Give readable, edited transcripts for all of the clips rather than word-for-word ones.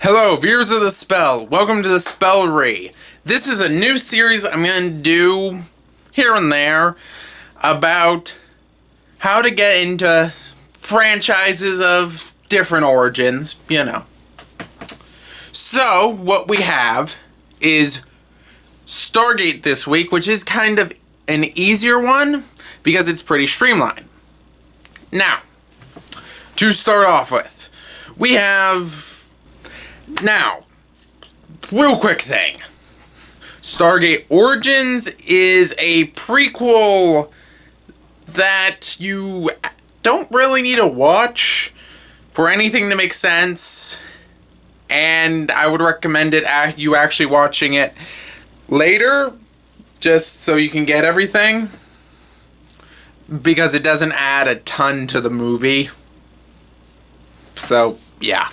Hello, viewers of The Spell. Welcome to The Spellry. This is a new series I'm going to do here and there about how to get into franchises of different origins, you know. So, what we have is Stargate this week, which is kind of an easier one because it's pretty streamlined. Now, to start off with, we have... Now, real quick thing. Stargate Origins is a prequel that you don't really need to watch for anything to make sense, and I would recommend you actually watching it later, just so you can get everything, because it doesn't add a ton to the movie. So, yeah.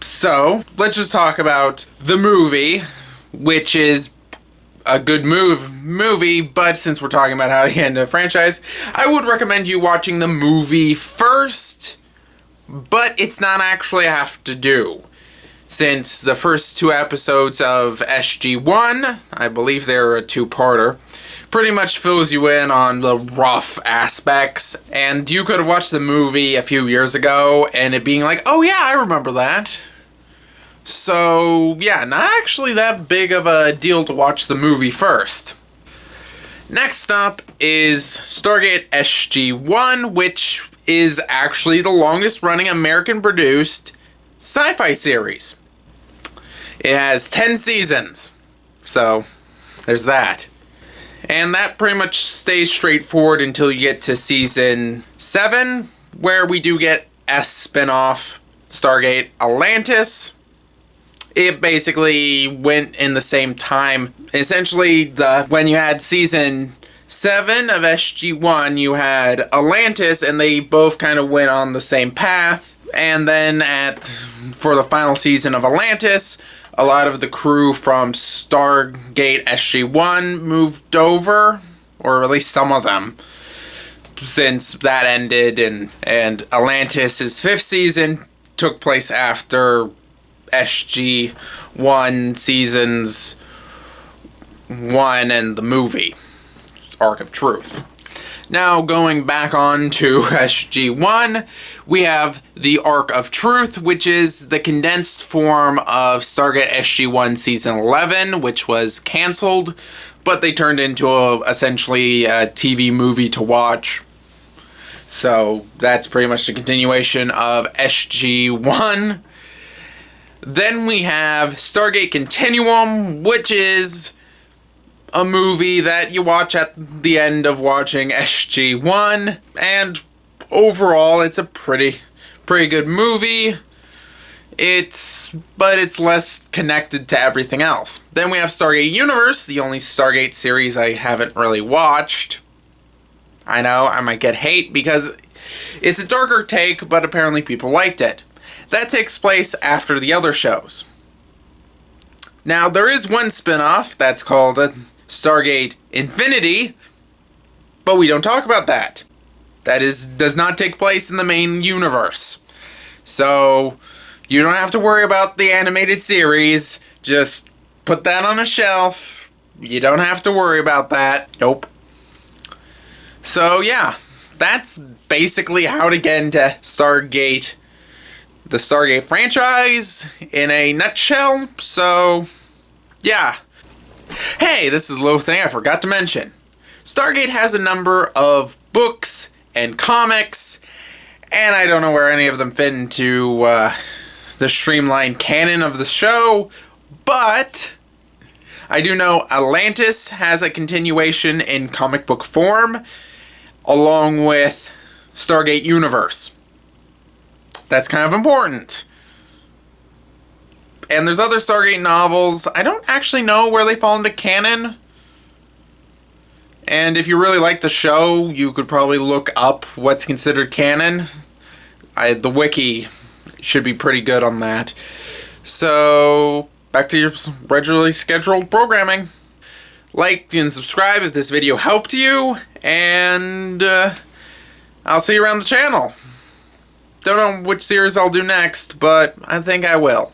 So, let's just talk about the movie, which is a good movie, but since we're talking about how to get into a franchise, I would recommend you watching the movie first, but it's not actually a have to do, since the first two episodes of SG1, I believe they're a two-parter, pretty much fills you in on the rough aspects, and you could have watched the movie a few years ago, and it being like, oh yeah, I remember that. So, yeah, not actually that big of a deal to watch the movie first. Next up is Stargate SG1, which is actually the longest running American-produced sci-fi series. It has 10 seasons, so there's that. And that pretty much stays straightforward until you get to season 7, where we do get a spin-off, Stargate Atlantis. It basically went in the same time. Essentially, when you had season 7 of SG1, you had Atlantis, and they both kind of went on the same path. And then for the final season of Atlantis, a lot of the crew from Stargate SG1 moved over, or at least some of them, since that ended, and Atlantis' 5th season took place after SG1 seasons 1 and the movie, Arc of Truth. Now, going back on to SG1, we have the Arc of Truth, which is the condensed form of Stargate SG1 Season 11, which was canceled, but they turned into essentially a TV movie to watch. So, that's pretty much the continuation of SG1. Then we have Stargate Continuum, which is a movie that you watch at the end of watching SG1, and overall it's a pretty good movie. But it's less connected to everything else. Then we have Stargate Universe, the only Stargate series I haven't really watched. I know, I might get hate because it's a darker take, but apparently people liked it. That takes place after the other shows. Now, there is one spin-off that's called Stargate Infinity, but we don't talk about that. That does not take place in the main universe. So, you don't have to worry about the animated series. Just put that on a shelf. You don't have to worry about that. Nope. So, yeah. That's basically how to get into Stargate, the Stargate franchise, in a nutshell. So, yeah. Hey, this is a little thing I forgot to mention. Stargate has a number of books and comics, and I don't know where any of them fit into the streamlined canon of the show, but I do know Atlantis has a continuation in comic book form, along with Stargate Universe. That's kind of important. And there's other Stargate novels. I don't actually know where they fall into canon. And if you really like the show, you could probably look up what's considered canon. The wiki should be pretty good on that. So, back to your regularly scheduled programming. Like and subscribe if this video helped you, and I'll see you around the channel. Don't know which series I'll do next, but I think I will.